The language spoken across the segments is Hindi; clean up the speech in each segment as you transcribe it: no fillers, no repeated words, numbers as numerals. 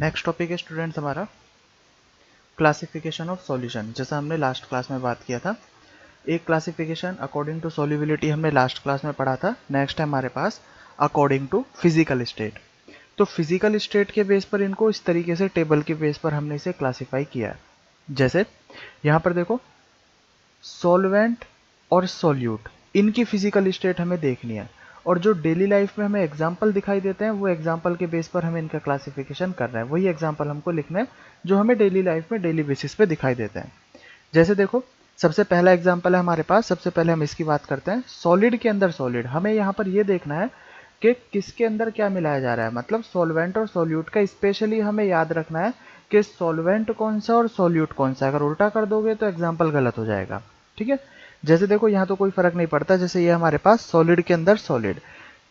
नेक्स्ट टॉपिक है स्टूडेंट्स हमारा क्लासिफिकेशन ऑफ सॉल्यूशन। जैसा हमने लास्ट क्लास में बात किया था, एक क्लासिफिकेशन अकॉर्डिंग टू सॉल्युबिलिटी हमने लास्ट क्लास में पढ़ा था। नेक्स्ट है हमारे पास अकॉर्डिंग टू फिजिकल स्टेट। तो फिजिकल स्टेट के बेस पर इनको इस तरीके से टेबल के बेस पर हमने इसे क्लासिफाई किया है। जैसे यहाँ पर देखो, सॉल्वेंट और सॉल्यूट, इनकी फिजिकल स्टेट हमें देखनी है, और जो डेली लाइफ में हमें एग्जाम्पल दिखाई देते हैं वो एग्जाम्पल के बेस पर हमें इनका क्लासिफिकेशन करना है। वही एग्जाम्पल हमको लिखना है जो हमें डेली लाइफ में डेली बेसिस पे दिखाई देते हैं। जैसे देखो, सबसे पहला एग्जाम्पल है हमारे पास। सबसे पहले हम इसकी बात करते हैं। सॉलिड के अंदर सॉलिड, हमें यहाँ पर ये देखना है कि किसके अंदर क्या मिलाया जा रहा है, मतलब सॉल्वेंट और सॉल्यूट का स्पेशली हमें याद रखना है कि सॉल्वेंट कौन सा और सॉल्यूट कौन सा। अगर उल्टा कर दोगे तो एग्जाम्पल गलत हो जाएगा। ठीक है, जैसे देखो यहाँ तो कोई फर्क नहीं पड़ता। जैसे ये हमारे पास सॉलिड के अंदर सॉलिड,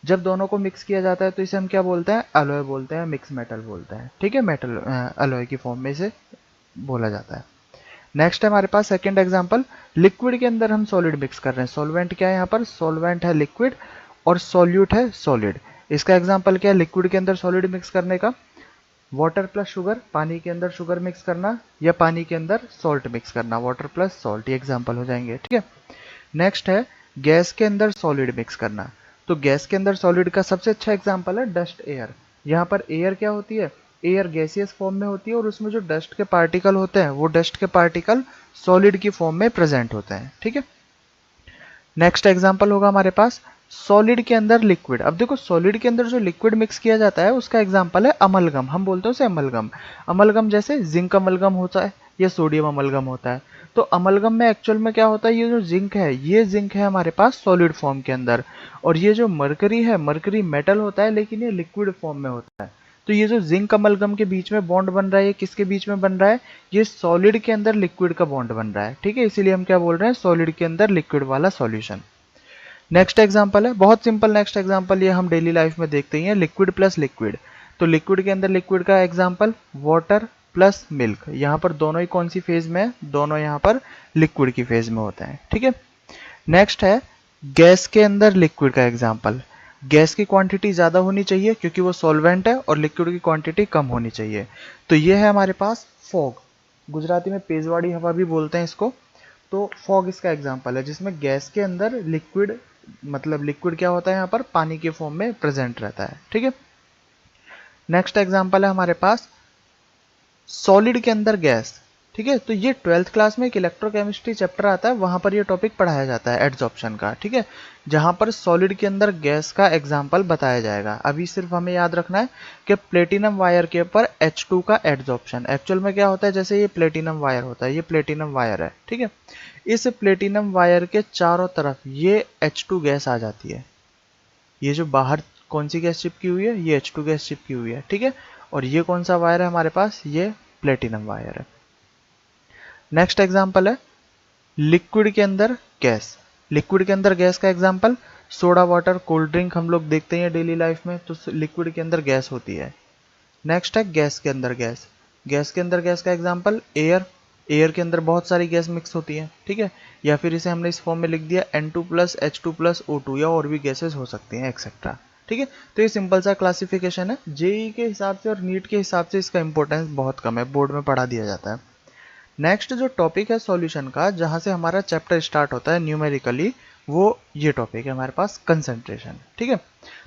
जब दोनों को मिक्स किया जाता है तो इसे हम क्या बोलते हैं, अलॉय बोलते हैं, मिक्स मेटल बोलते हैं। ठीक है, मेटल अलॉय की फॉर्म में इसे बोला जाता है। नेक्स्ट है हमारे पास सेकंड एग्जांपल, लिक्विड के अंदर हम सॉलिड मिक्स कर रहे हैं। सॉल्वेंट क्या है यहाँ पर, सॉल्वेंट है लिक्विड और सॉल्यूट है सॉलिड। इसका एग्जांपल क्या है लिक्विड के अंदर सॉलिड मिक्स करने का, वाटर प्लस शुगर, पानी के अंदर शुगर मिक्स करना, या पानी के अंदर सॉल्ट मिक्स करना, वाटर प्लस सॉल्ट, ये एग्जांपल हो जाएंगे। ठीक है, नेक्स्ट है गैस के अंदर सॉलिड मिक्स करना। तो गैस के अंदर सॉलिड का सबसे अच्छा एग्जांपल है डस्ट एयर। यहाँ पर एयर क्या होती है, एयर गैसियस फॉर्म में होती है, और उसमें जो डस्ट के पार्टिकल होते हैं वो डस्ट के पार्टिकल सॉलिड की फॉर्म में प्रेजेंट होते हैं। ठीक है, नेक्स्ट एग्जांपल होगा हमारे पास सॉलिड के अंदर लिक्विड। अब देखो, सॉलिड के अंदर जो लिक्विड मिक्स किया जाता है उसका एग्जांपल है अमलगम। हम बोलते हैं उसे अमलगम। अमलगम जैसे जिंक अमलगम होता है या सोडियम अमलगम होता है। तो अमलगम में एक्चुअल में क्या होता है, ये जो जिंक है, ये जिंक है हमारे पास सॉलिड फॉर्म के अंदर, और ये जो मरकरी है, मरकरी मेटल होता है लेकिन ये लिक्विड फॉर्म में होता है। तो ये जो जिंक अमलगम के बीच में बॉन्ड बन रहा है, ये किसके बीच में बन रहा है, ये सॉलिड के अंदर लिक्विड का बॉन्ड बन रहा है। ठीक है, इसीलिए हम क्या बोल रहे हैं, सॉलिड के अंदर लिक्विड वाला सॉल्यूशन। नेक्स्ट एग्जांपल है बहुत सिंपल। नेक्स्ट एग्जांपल ये हम डेली लाइफ में देखते ही हैं, लिक्विड प्लस लिक्विड। तो लिक्विड के अंदर लिक्विड का एग्जांपल वाटर प्लस मिल्क। यहाँ पर दोनों ही कौन सी फेज में है, दोनों यहाँ पर लिक्विड की फेज में होते हैं। ठीक है, नेक्स्ट है गैस के अंदर लिक्विड का एग्जांपल। गैस की क्वांटिटी ज़्यादा होनी चाहिए क्योंकि वो सॉल्वेंट है, और लिक्विड की क्वांटिटी कम होनी चाहिए। तो ये है हमारे पास फॉग, गुजराती में पेजवाड़ी हवा भी बोलते हैं इसको। तो फॉग इसका एग्जांपल है जिसमें गैस के अंदर लिक्विड, मतलब लिक्विड क्या होता है यहाँ पर, पानी के फॉर्म में प्रेजेंट रहता है। ठीक है, नेक्स्ट एग्जांपल है हमारे पास सॉलिड के अंदर गैस। ठीक है, तो ये 12th क्लास में एक इलेक्ट्रोकेमिस्ट्री चैप्टर आता है, वहां पर ये टॉपिक पढ़ाया जाता है एड्सॉर्प्शन का। ठीक है, जहां पर सॉलिड के अंदर गैस का एग्जांपल बताया जाएगा। अभी सिर्फ हमें याद रखना है कि प्लेटिनम वायर के ऊपर H2 का एड्सॉर्प्शन एक्चुअल में क्या होता है। जैसे ये प्लेटिनम वायर होता है, ये प्लेटिनम वायर है। ठीक है, इस प्लेटिनम वायर के चारों तरफ ये H2 गैस आ जाती है। ये जो बाहर कौन सी गैस चिपकी हुई है, ये H2 गैस चिपकी हुई है। ठीक है, और ये कौन सा वायर है हमारे पास, ये प्लेटिनम वायर है। नेक्स्ट एग्जांपल है लिक्विड के अंदर गैस। लिक्विड के अंदर गैस का example soda water, cold drink हम लोग देखते हैं डेली लाइफ में, तो लिक्विड के अंदर गैस होती है। नेक्स्ट है गैस के अंदर गैस। गैस के अंदर गैस का एग्जांपल एयर। एयर के अंदर बहुत सारी गैस मिक्स होती है। ठीक है, या फिर इसे हमने इस फॉर्म में लिख दिया N2 plus H2 plus O2, या और भी गैसेस हो सकती हैं एक्सेट्रा। ठीक है, तो ये सिंपल सा क्लासिफिकेशन है। जेई के हिसाब से और नीट के हिसाब से इसका इंपॉर्टेंस बहुत कम है, बोर्ड में पढ़ा दिया जाता है। नेक्स्ट जो टॉपिक है सॉल्यूशन का, जहां से हमारा चैप्टर स्टार्ट होता है न्यूमेरिकली, वो ये टॉपिक है हमारे पास कंसंट्रेशन। ठीक है,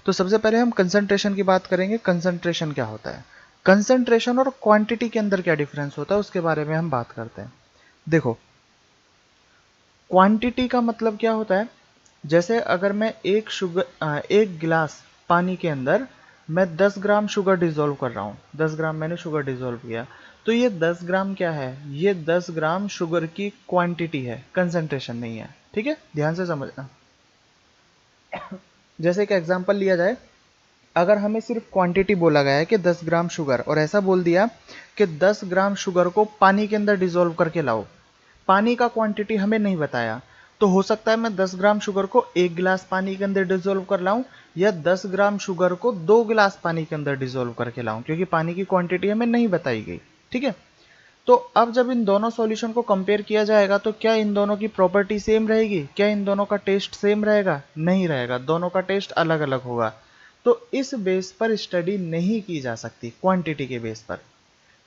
तो सबसे पहले हम कंसंट्रेशन की बात करेंगे। कंसंट्रेशन क्या होता है, कंसंट्रेशन और क्वांटिटी के अंदर क्या डिफरेंस होता है उसके बारे में हम बात करते हैं। देखो, क्वांटिटी का मतलब क्या होता है, जैसे अगर मैं एक गिलास पानी के अंदर मैं 10 ग्राम शुगर डिजोल्व कर रहा हूँ, 10 ग्राम मैंने शुगर डिजोल्व किया, तो ये 10 ग्राम क्या है, ये 10 ग्राम शुगर की क्वांटिटी है, कंसंट्रेशन नहीं है। ठीक है, ध्यान से समझना। जैसे एक एग्जांपल लिया जाए, अगर हमें सिर्फ क्वांटिटी बोला गया है कि 10 ग्राम शुगर, और ऐसा बोल दिया कि 10 ग्राम शुगर को पानी के अंदर डिजोल्व करके लाओ, पानी का क्वांटिटी हमें नहीं बताया, तो हो सकता है मैं 10 ग्राम शुगर को एक गिलास पानी के अंदर डिजोल्व कर लाऊं, या 10 ग्राम शुगर को 2 गिलास पानी के अंदर डिजोल्व करके लाऊं, क्योंकि पानी की क्वांटिटी हमें नहीं बताई गई। ठीक है, तो अब जब इन दोनों सॉल्यूशन को कंपेयर किया जाएगा तो क्या इन दोनों की प्रॉपर्टी सेम रहेगी, क्या इन दोनों का टेस्ट सेम रहेगा, नहीं रहेगा, दोनों का टेस्ट अलग अलग होगा। तो इस बेस पर स्टडी नहीं की जा सकती, क्वांटिटी के बेस पर।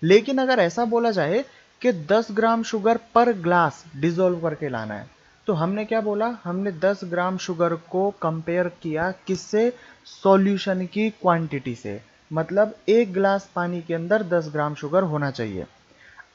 लेकिन अगर ऐसा बोला जाए कि 10 ग्राम शुगर पर ग्लास डिजोल्व करके लाना है, तो हमने क्या बोला, हमने 10 ग्राम शुगर को कंपेयर किया किससे, सॉल्यूशन की क्वांटिटी से, मतलब एक ग्लास पानी के अंदर 10 ग्राम शुगर होना चाहिए।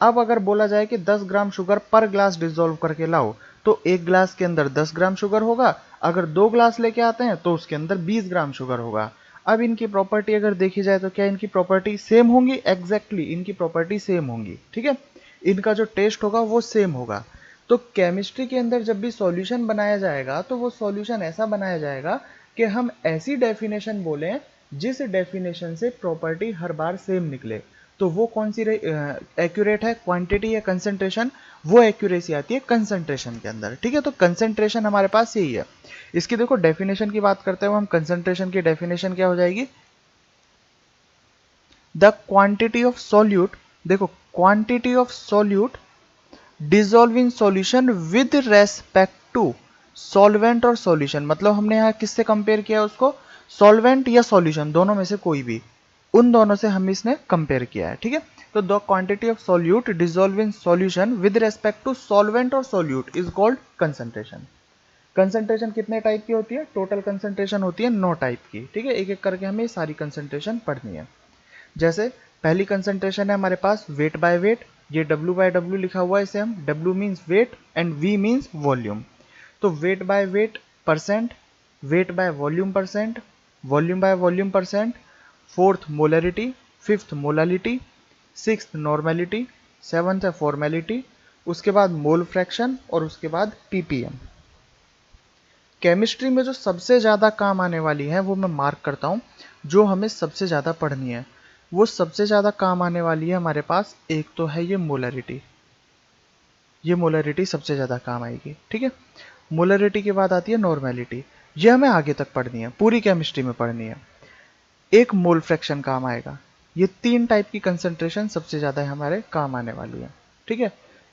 अब अगर बोला जाए कि 10 ग्राम शुगर पर ग्लास डिसॉल्व करके लाओ, तो एक ग्लास के अंदर 10 ग्राम शुगर होगा, अगर 2 ग्लास लेके आते हैं तो उसके अंदर 20 ग्राम शुगर होगा। अब इनकी प्रॉपर्टी अगर देखी जाए तो क्या इनकी प्रॉपर्टी सेम होंगी, एग्जैक्टली इनकी प्रॉपर्टी सेम होंगी, ठीक है, इनका जो टेस्ट होगा वो सेम होगा। तो केमिस्ट्री के अंदर जब भी सॉल्यूशन बनाया जाएगा तो वो सॉल्यूशन ऐसा बनाया जाएगा कि हम ऐसी डेफिनेशन बोलें जिस डेफिनेशन से प्रॉपर्टी हर बार सेम निकले। तो वो कौन सी एक्यूरेट है, क्वांटिटी या कंसंट्रेशन, वो एक्यूरेसी आती है कंसंट्रेशन के अंदर, ठीक है। तो कंसंट्रेशन हमारे पास यही है। इसकी देखो डेफिनेशन की बात करते हैं हम, कंसंट्रेशन की डेफिनेशन क्या हो जाएगी, द क्वांटिटी ऑफ सॉल्यूट, देखो quantity of solute dissolve in solution with respect to solvent और सॉल्यूशन, मतलब हमने यहाँ किससे कंपेयर किया उसको, सॉल्वेंट या सॉल्यूशन दोनों में से कोई भी, उन दोनों से हम इसने कंपेयर किया है, ठीक है। तो the quantity of solute dissolve in solution with respect to solvent और solute is called concentration. Concentration कितने टाइप की होती है, टोटल कंसंट्रेशन होती है 9 टाइप की, ठीक है। एक एक करके हमें सारी कंसंट्रेशन पढ़नी है। जैसे पहली कंसंट्रेशन है हमारे पास वेट बाय वेट, ये W बाय W लिखा हुआ है, इसे हम W means weight and V means volume. तो weight by weight percent, weight by volume percent, volume by volume percent, fourth molarity, fifth molality, sixth normality, seventh है फॉर्मेलिटी, उसके बाद मोल फ्रैक्शन और उसके बाद ppm। केमिस्ट्री में जो सबसे ज़्यादा काम आने वाली है वो मैं मार्क करता हूँ, जो हमें सबसे ज़्यादा पढ़नी है, वो सबसे ज़्यादा काम आने वाली है हमारे पास, एक तो है ये मोलरिटी, ये मोलरिटी सबसे ज़्यादा काम आएगी, ठीक है। मोलरिटी के बाद आती है नॉर्मेलिटी, ये हमें आगे तक पढ़नी है, पूरी केमिस्ट्री में पढ़नी है। एक मोल फ्रैक्शन काम आएगा। ये 3 टाइप की कंसंट्रेशन सबसे ज़्यादा हमारे काम आने वाली है, ठीक है।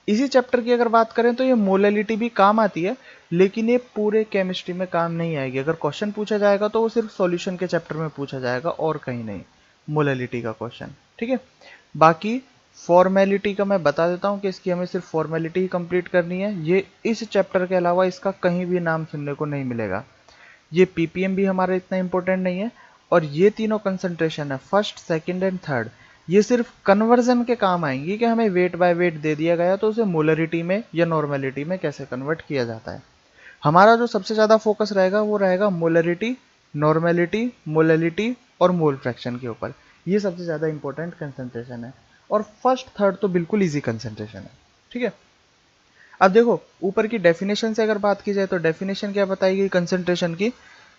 इसी चैप्टर की अगर बात करें तो ये मोलैलिटी भी काम आती है, लेकिन ये पूरे केमिस्ट्री में काम नहीं आएगी। अगर क्वेश्चन पूछा जाएगा तो वो सिर्फ सॉल्यूशन के चैप्टर में पूछा जाएगा और कहीं नहीं, मोलैलिटी का क्वेश्चन, ठीक है। बाकी फॉर्मेलिटी का मैं बता देता हूँ कि इसकी हमें सिर्फ फॉर्मेलिटी ही कंप्लीट करनी है, ये इस चैप्टर के अलावा इसका कहीं भी नाम सुनने को नहीं मिलेगा। ये ppm भी हमारा इतना इंपॉर्टेंट नहीं है, और ये तीनों कंसंट्रेशन है फर्स्ट सेकंड एंड थर्ड, ये सिर्फ कन्वर्जन के काम आएंगी कि हमें वेट बाय वेट दे दिया गया तो उसे मोलरिटी में या नॉर्मेलिटी में कैसे कन्वर्ट किया जाता है। हमारा जो सबसे ज़्यादा फोकस रहेगा वो रहेगा मोलरिटी, नॉर्मेलिटी, मोलैलिटी और मोल फ्रैक्शन के ऊपर। ये सबसे ज़्यादा इंपॉर्टेंट कंसंट्रेशन है, और फर्स्ट थर्ड तो बिल्कुल ईजी कंसंट्रेशन है, ठीक है। अब देखो ऊपर की डेफिनेशन से अगर बात की जाए तो डेफिनेशन क्या बताई गई कंसंट्रेशन की,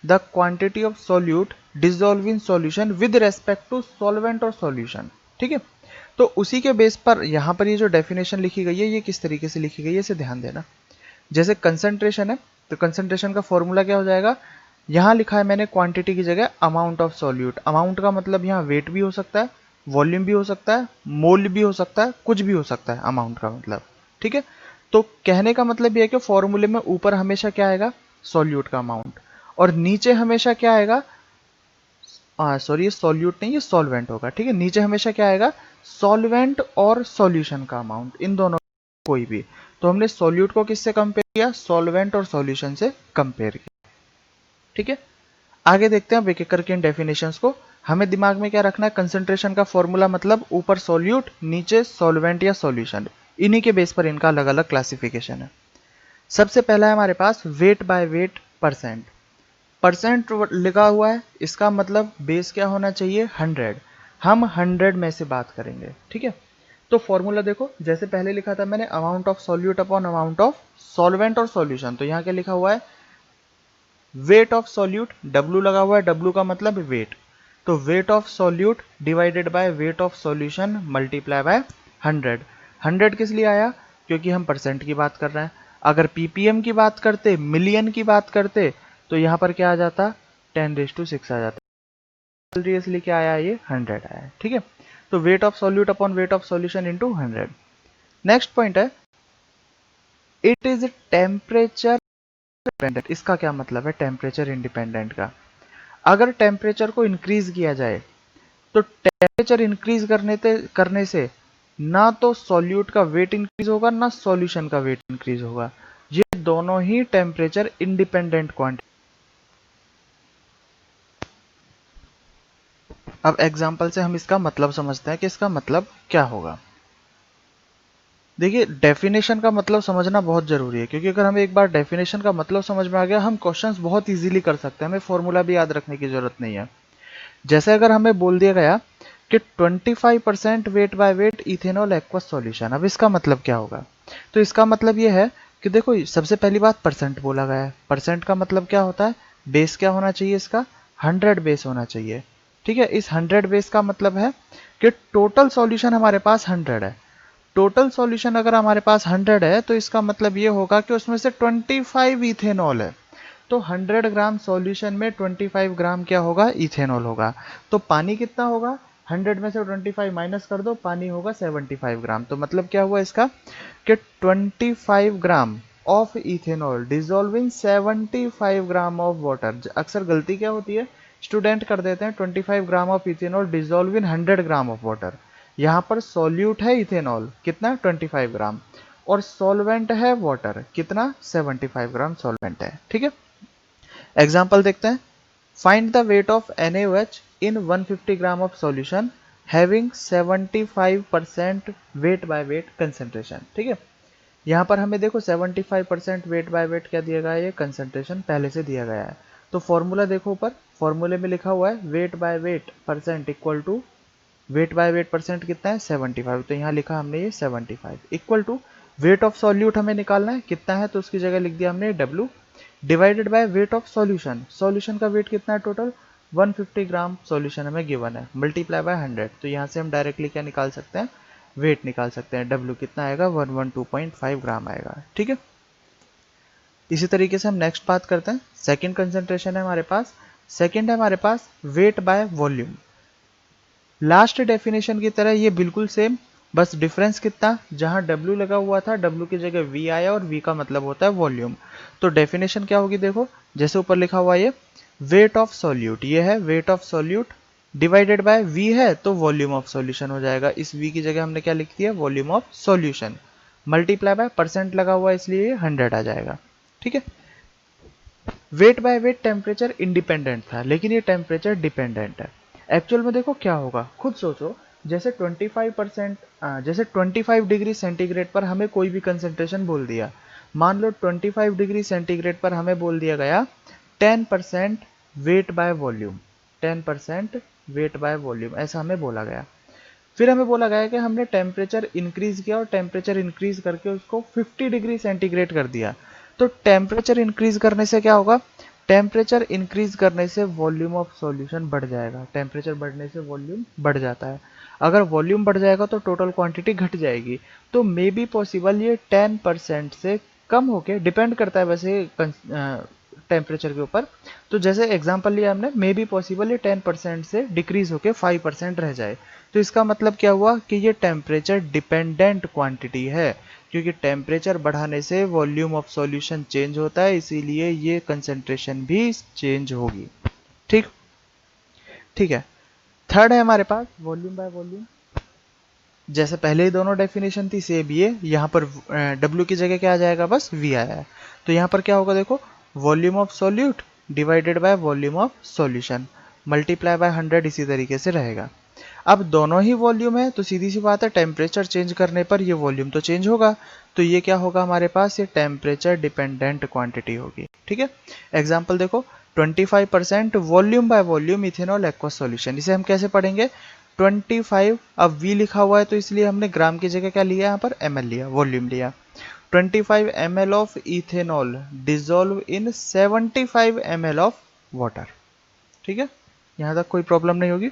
the quantity of solute dissolve in solution with respect to solvent और सॉल्यूशन, ठीक है। तो उसी के बेस पर यहाँ पर ये जो डेफिनेशन लिखी गई है ये किस तरीके से लिखी गई है इसे ध्यान देना। जैसे कंसंट्रेशन है तो कंसंट्रेशन का फॉर्मूला क्या हो जाएगा, यहाँ लिखा है मैंने क्वांटिटी की जगह अमाउंट ऑफ सॉल्यूट। अमाउंट का मतलब यहाँ वेट भी हो सकता है, वॉल्यूम भी हो सकता है, मोल भी हो सकता है, कुछ भी हो सकता है अमाउंट का मतलब, ठीक है। तो कहने का मतलब ये है कि फॉर्मूले में ऊपर हमेशा क्या आएगा, सॉल्यूट का अमाउंट, और नीचे हमेशा क्या आएगा, सॉरी ये सॉल्यूट नहीं ये सॉल्वेंट होगा, ठीक है। नीचे हमेशा क्या आएगा, सॉल्वेंट और सॉल्यूशन का अमाउंट, इन दोनों कोई भी। तो हमने सॉल्यूट को किससे कंपेयर किया, सॉल्वेंट और सॉल्यूशन से कंपेयर किया, ठीक है। आगे देखते हैं अब एक एक करके इन डेफिनेशंस को। हमें दिमाग में क्या रखना है, कंसंट्रेशन का फॉर्मूला मतलब ऊपर सॉल्यूट नीचे सॉल्वेंट या सॉल्यूशन, इन्हीं के बेस पर इनका अलग अलग क्लासिफिकेशन है। सबसे पहला है हमारे पास weight by weight percent. Percent लिखा हुआ है, इसका मतलब बेस क्या होना चाहिए, 100। हम 100 में से बात करेंगे, ठीक है। तो फॉर्मूला देखो, जैसे पहले लिखा था मैंने amount of solute upon amount of solvent और सॉल्यूशन, तो यहाँ क्या लिखा हुआ है, वेट ऑफ सॉल्यूट, W लगा हुआ है, W का मतलब वेट, तो wait of solute divided by weight of solution multiply by 100। 100 किस लिए आया, क्योंकि हम परसेंट की बात कर रहे हैं। अगर ppm की बात करते, मिलियन की बात करते, तो यहाँ पर क्या आ जाता, 10⁶ आ जाता, इसलिए क्या आया, ये 100 आया, ठीक है। तो wait of solute upon weight of solution into 100। Next point है, इट इज टेम्परेचर इंडिपेंडेंट। इसका क्या मतलब है टेम्परेचर इंडिपेंडेंट का, अगर टेम्परेचर को इंक्रीज किया जाए तो टेम्परेचर इंक्रीज करने से ना तो सॉल्यूट का वेट इंक्रीज होगा ना सॉल्यूशन का वेट इंक्रीज होगा। ये दोनों ही टेम्परेचर इंडिपेंडेंट क्वांटिटी। अब एग्जांपल से हम इसका मतलब समझते हैं कि इसका मतलब क्या होगा। देखिए, डेफिनेशन का मतलब समझना बहुत जरूरी है, क्योंकि अगर हमें एक बार डेफिनेशन का मतलब समझ में आ गया, हम क्वेश्चंस बहुत इजीली कर सकते हैं, हमें फॉर्मूला भी याद रखने की जरूरत नहीं है। जैसे अगर हमें बोल दिया गया कि 25% wait by wait ethanol aqueous solution, अब इसका मतलब क्या होगा? तो इसका मतलब ये है कि देखो, सबसे पहली बात परसेंट बोला गया है। परसेंट का मतलब क्या होता है? बेस क्या होना चाहिए इसका? 100 बेस होना चाहिए। ठीक है, इस 100 बेस का मतलब है कि टोटल सॉल्यूशन हमारे पास 100 है। टोटल सॉल्यूशन अगर हमारे पास 100 है तो इसका मतलब ये होगा कि उसमें से 25 इथेनॉल है। तो 100 ग्राम सॉल्यूशन में 25 ग्राम क्या होगा? इथेनॉल होगा। तो पानी कितना होगा? 100 में से 25 माइनस कर दो, पानी होगा 75 ग्राम। तो मतलब क्या हुआ इसका कि 25 gram of ethanol dissolve in 75 gram of water. अक्सर गलती क्या होती है, स्टूडेंट कर देते हैं 25 gram of ethanol dissolve in 100 gram of water. यहाँ पर सॉल्यूट है इथेनॉल कितना? 25 ग्राम, और सॉल्वेंट है वाटर कितना? 75 ग्राम सॉल्वेंट है। ठीक है, एग्जाम्पल देखते हैं। Find the weight of NaOH in 150 gram of solution having 75% wait by wait concentration. ठीक है, यहाँ पर हमें देखो 75% वेट बाय वेट क्या दिया गया है? ये कंसेंट्रेशन पहले से दिया गया है। तो फॉर्मूला देखो ऊपर, फॉर्मूले में लिखा हुआ है weight by weight percent equal to, weight by weight percent कितना है? 75। तो यहाँ लिखा हमने ये 75 equal to weight of solute हमें निकालना है कितना है, तो उसकी जगह लिख दिया हमने W divided by weight of solution. Solution का वेट कितना है? टोटल 150 ग्राम सॉल्यूशन हमें गिवन है, मल्टीप्लाई बाय 100। तो यहाँ से हम डायरेक्टली क्या निकाल सकते हैं? वेट निकाल सकते हैं। W कितना आएगा? 112.5 ग्राम आएगा। ठीक है, इसी तरीके से हम नेक्स्ट बात करते हैं। सेकेंड कंसेंट्रेशन है हमारे पास, सेकेंड है हमारे पास weight by volume. Last definition की तरह ये बिल्कुल सेम, बस डिफरेंस कितना? जहां W लगा हुआ था, W की जगह V आया, और V का मतलब होता है वॉल्यूम। तो डेफिनेशन क्या होगी देखो, जैसे ऊपर लिखा हुआ ये वेट ऑफ सॉल्यूट, ये है wait of solute divided bye V है, तो वॉल्यूम ऑफ सॉल्यूशन हो जाएगा। इस V की जगह हमने क्या लिख दिया? Volume of solution, multiply by percent लगा हुआ है इसलिए ये 100 आ जाएगा। ठीक है, weight by wait temperature independent था, लेकिन ये टेम्परेचर डिपेंडेंट है। एक्चुअल में देखो क्या होगा, खुद सोचो। जैसे 25% जैसे 25 डिग्री सेंटीग्रेड पर हमें कोई भी कंसेंट्रेशन बोल दिया। मान लो 25 डिग्री सेंटीग्रेड पर हमें बोल दिया गया 10% wait by volume, 10% wait by volume ऐसा हमें बोला गया। फिर हमें बोला गया कि हमने टेम्परेचर इंक्रीज किया, और टेम्परेचर इंक्रीज करके उसको 50 डिग्री सेंटीग्रेड कर दिया। तो टेम्परेचर इंक्रीज करने से क्या होगा? टेम्परेचर इंक्रीज करने से वॉल्यूम ऑफ सॉल्यूशन बढ़ जाएगा। टेम्परेचर बढ़ने से वॉल्यूम बढ़ जाता है। अगर वॉल्यूम बढ़ जाएगा तो टोटल क्वांटिटी घट जाएगी। तो मे बी पॉसिबल ये 10% से कम होके, डिपेंड करता है वैसे टेम्परेचर के ऊपर। तो जैसे एग्जांपल लिया हमने, मे बी पॉसिबल ये 10% से डिक्रीज होके 5% रह जाए। तो इसका मतलब क्या हुआ कि ये टेम्परेचर डिपेंडेंट क्वांटिटी है, क्योंकि टेम्परेचर बढ़ाने से वॉल्यूम ऑफ सॉल्यूशन चेंज होता है, इसीलिए ये कंसेंट्रेशन भी चेंज होगी। ठीक, ठीक है। थर्ड है हमारे पास वॉल्यूम बाय वॉल्यूम। जैसे पहले ही दोनों डेफिनेशन थी सेम, ये यहाँ पर W की जगह क्या आ जाएगा? बस V आया है। तो यहाँ पर क्या होगा देखो, volume of solute divided by volume of solution multiply by 100, इसी तरीके से रहेगा। अब दोनों ही वॉल्यूम है तो सीधी सी बात है, टेम्परेचर चेंज करने पर ये वॉल्यूम तो चेंज होगा। तो ये क्या होगा हमारे पास? ये टेम्परेचर डिपेंडेंट क्वांटिटी होगी। ठीक है, एग्जांपल देखो, 25% volume by volume ethanol aqueous solution, इसे हम कैसे पढ़ेंगे? 25, अब V लिखा हुआ है तो इसलिए हमने ग्राम की जगह क्या लिया? यहाँ पर ml लिया, वॉल्यूम लिया। 25 ml of ethanol dissolve in 75 ml of water. ठीक है, यहाँ तक कोई प्रॉब्लम नहीं होगी।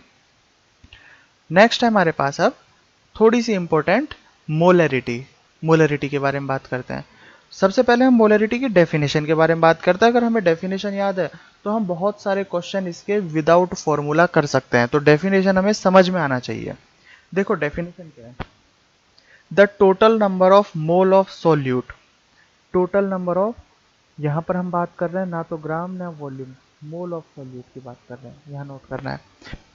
नेक्स्ट है हमारे पास अब थोड़ी सी इंपॉर्टेंट मोलरिटी। मोलरिटी के बारे में बात करते हैं। सबसे पहले हम मोलरिटी की डेफिनेशन के बारे में बात करते हैं। अगर हमें डेफिनेशन याद है तो हम बहुत सारे क्वेश्चन इसके विदाउट फॉर्मूला कर सकते हैं। तो डेफिनेशन हमें समझ में आना चाहिए। देखो डेफिनेशन क्या है, the total number of mole of solute. Total number of, यहाँ पर हम बात कर रहे हैं ना तो ग्राम ना वॉल्यूम, मोल ऑफ सोल्यूट की बात कर रहे हैं, यहाँ नोट करना है।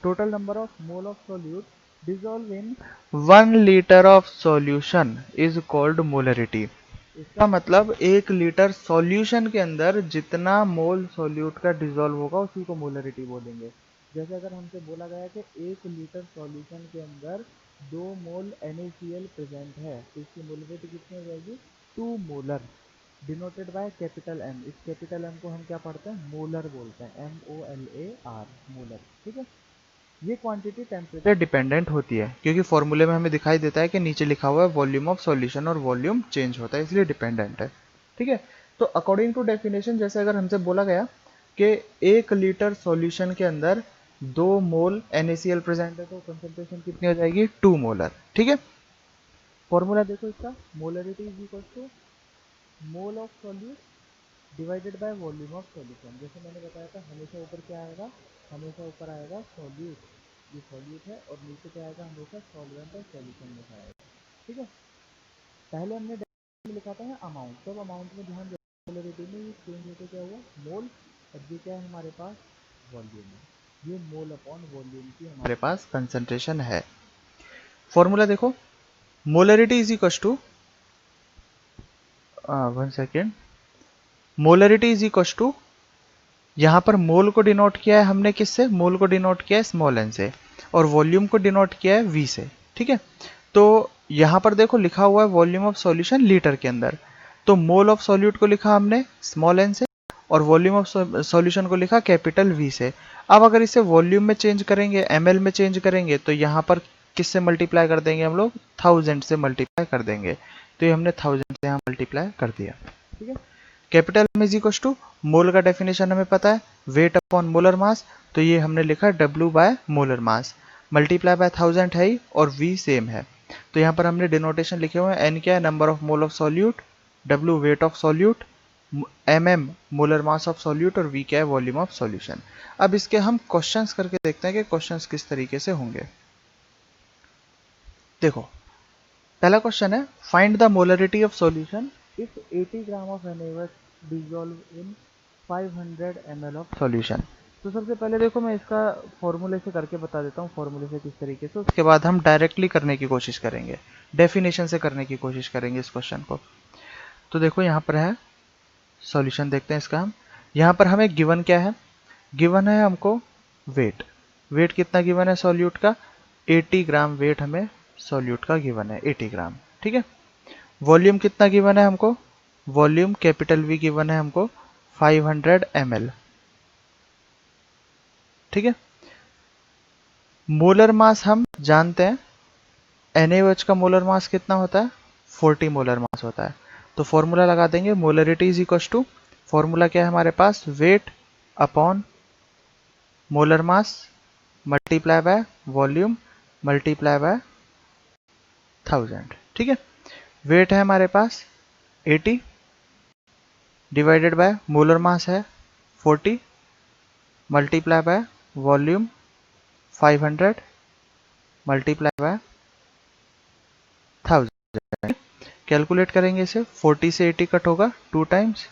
Total number of mole of solute dissolve in 1 liter of solution is called molarity। इसका मतलब 1 लीटर सॉल्यूशन के अंदर जितना मोल सॉल्यूट का डिजोल्व होगा उसी को मोलरिटी बोलेंगे। जैसे अगर हमसे बोला गया कि 1 लीटर सॉल्यूशन के अंदर 2 मोल NaCl प्रेजेंट है तो इसकी मोलरिटी कितनी हो जाएगी, 2 molar, denoted by capital M. इस कैपिटल एम को हम क्या पढ़ते हैं, मोलर बोलते हैं, MOLAR, मोलर। ठीक है, ये क्वांटिटी टेम्परेचर डिपेंडेंट होती है क्योंकि फॉर्मूले में हमें दिखाई देता है कि नीचे लिखा हुआ है वॉल्यूम ऑफ सॉल्यूशन और वॉल्यूम चेंज होता है, इसलिए डिपेंडेंट है। ठीक है, तो अकॉर्डिंग टू डेफिनेशन जैसे अगर हमसे बोला गया कि 1 लीटर सॉल्यूशन के अंदर 2 मोल NaCl प्रेजेंट है तो कंसंट्रेशन कितनी हो जाएगी, 2 मोलर। ठीक है, फॉर्मूला देखो इसका, molarity is equal to mole of solute divided by volume of solution. जैसे मैंने बताया था हमेशा ऊपर क्या आएगा, हमेशा ऊपर आएगा सॉल्यूट, ये सॉल्यूट है, और नीचे क्या आएगा, हमेशा सॉल्वेंट और सॉल्यूशन में आएगा। ठीक है, पहले हमने में लिखा था ना अमाउंट, तब अमाउंट में ध्यान दें मोलरिटी में ये चेंज होकर क्या हुआ, मोल, और ये क्या है हमारे पास, वॉल्यूम है। ये मोल अपॉन वॉल्यूम की हमारे पास कंसंट्रेशन है। फॉर्मूला देखो, molarity is equal to 1 second, molarity is equal to, यहाँ पर मोल को डिनोट किया है हमने किससे, मोल को डिनोट किया है स्मॉल एन से, और वॉल्यूम को डिनोट किया है वी से। ठीक है, तो यहाँ पर देखो लिखा हुआ है वॉल्यूम ऑफ सॉल्यूशन लीटर के अंदर, तो मोल ऑफ सॉल्यूट को लिखा हमने स्मॉल एन से और वॉल्यूम ऑफ सॉल्यूशन को लिखा कैपिटल वी से। अब अगर इसे वॉल्यूम में चेंज करेंगे, ml में चेंज करेंगे, तो यहाँ पर किससे मल्टीप्लाई कर देंगे हम लोग, 1000 से मल्टीप्लाई कर देंगे, तो ये हमने 1000 से यहाँ मल्टीप्लाई कर दिया। ठीक है, capital M is equal to, mole का डेफिनेशन हमें पता है, वेट अपॉन मोलर मास, तो ये हमने लिखा W bye molar mass, multiply by 1000 है ही और V सेम है, तो यहाँ पर हमने डिनोटेशन लिखे हुए हैं, N क्या है, number of mole of solute, W wait of solute, MM molar mass of solute, और V क्या है, वॉल्यूम ऑफ सॉल्यूशन। अब इसके हम क्वेश्चंस करके देखते हैं कि क्वेश्चंस किस तरीके से होंगे। देखो, पहला क्वेश्चन है, find the molarity of solution if 80 gram of NaOH dissolve in 500 ml of solution. तो सबसे पहले देखो मैं इसका फॉर्मूले से करके बता देता हूँ, फॉर्मूले से किस तरीके से, उसके बाद हम डायरेक्टली करने की कोशिश करेंगे, डेफिनेशन से करने की कोशिश करेंगे इस क्वेश्चन को। तो देखो यहाँ पर है सॉल्यूशन, देखते हैं इसका हम, यहाँ पर हमें गिवन क्या है, गिवन है हमको वेट, वेट कितना गिवन है सॉल्यूट का, 80 ग्राम वेट हमें सॉल्यूट का गिवन है, 80 ग्राम। ठीक है, वॉल्यूम कितना गिवन है हमको, वॉल्यूम कैपिटल वी गिवन है हमको 500 ml। ठीक है, मोलर मास हम जानते हैं, NaOH का मोलर मास कितना होता है, 40 मोलर मास होता है, तो फॉर्मूला लगा देंगे, molarity is equal to, formula क्या है हमारे पास, weight upon molar mass multiply by volume multiply by 1000। ठीक है, वेट है हमारे पास 80 डिवाइडेड बाय मोलर मास है 40 multiply by volume 500 multiply by 1000। Calculate करेंगे इसे, 40 से 80 कट होगा 2 टाइम्स,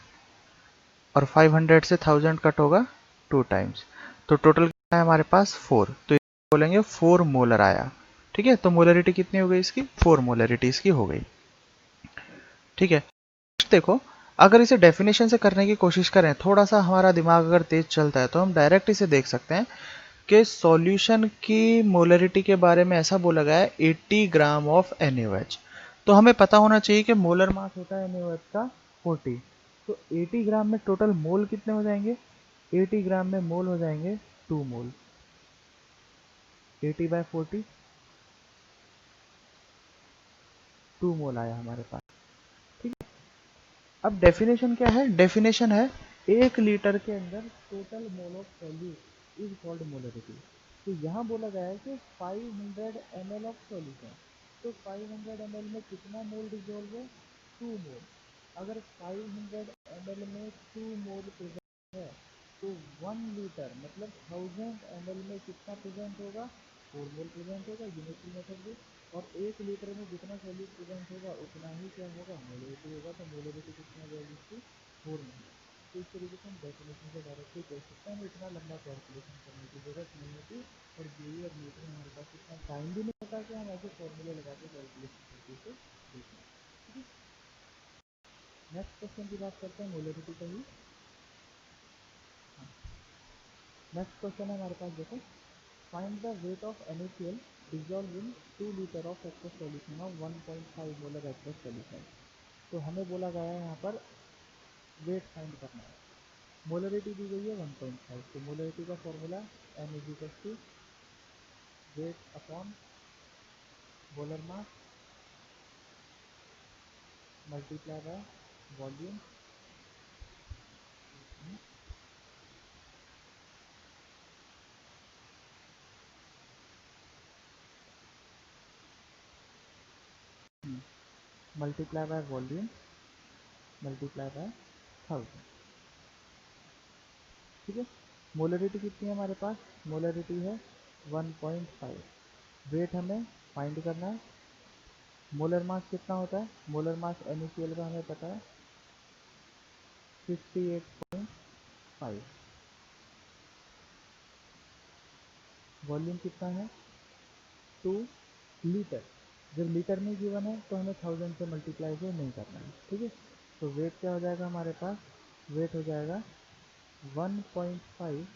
और 500 से 1000 कट होगा 2 टाइम्स, तो टोटल कितना है हमारे पास 4, तो बोलेंगे 4 मोलर आया। ठीक है, तो मोलरिटी कितनी हो गई इसकी, 4 मोलरिटी इसकी हो गई। ठीक है, देखो अगर इसे डेफिनेशन से करने की कोशिश करें, थोड़ा सा हमारा दिमाग अगर तेज चलता है तो हम डायरेक्ट इसे देख सकते हैं कि सॉल्यूशन की मोलरिटी के बारे में ऐसा बोला गया है 80 ग्राम ऑफ NaOH, तो हमें पता होना चाहिए कि मोलर मास होता है NaOH का 40, तो 80 ग्राम में टोटल मोल कितने हो जाएंगे, 80 ग्राम में मोल हो जाएंगे 2 मोल, 80 बाय 40 2 मोल आया हमारे पास। ठीक है, अब डेफिनेशन क्या है, डेफिनेशन है 1 लीटर के अंदर total mole of solute is called molarity. तो यहाँ बोला गया है कि 500 ml ऑफ सॉल्यूशन, तो 500 ml में कितना मोल डिजोल्व है, 2 मोल। अगर 500 ml में 2 मोल प्रेजेंट है तो 1 लीटर मतलब 1000 ml में कितना प्रेजेंट होगा, 4 मोल प्रेजेंट होगा, यूनिटरी मेथड से, और 1 लीटर में जितना सॉल्यूट प्रेजेंट होगा उतना ही क्या होगा, मोलरिटी होगा, तो मोलरिटी कितना हो जाएगी इसकी, 4 मोल। तो इस तरीके से हम डेफिनेशन से डायरेक्टली देख सकते हैं, हमें इतना लंबा कैलकुलेशन करने की जरूरत नहीं होती। और जेई और नीट में हमारे पास इतना टाइम भी नहीं होता कि हम ऐसे फॉर्मूले लगा के कैलकुलेशन करके इसे देखें। ठीक है, नेक्स्ट क्वेश्चन की बात करते हैं मोलरिटी का ही। नेक्स्ट क्वेश्चन है हमारे पास, देखो find the weight of NaCl dissolve in 2 litre of aqueous solution of 1.5 molar aqueous solution. तो हमें बोला गया है यहाँ पर वेट फाइंड करना है। मोलरिटी दी गई है 1.5, तो मोलरिटी का formula M is equal to weight upon molar mass multiply by volume. Multiply by volume multiply by 1000। ठीक है, मोलरिटी कितनी है हमारे पास, मोलरिटी है 1.5। वेट हमें फाइंड करना है। मोलर मास कितना होता है, मोलर मास NaCl का हमें पता है 58.5। वॉल्यूम कितना है 2 लीटर। जब लीटर में गिवन है तो हमें 1000 से मल्टीप्लाई से नहीं करना है। ठीक है, तो वेट क्या हो जाएगा हमारे पास, वेट हो जाएगा 1.5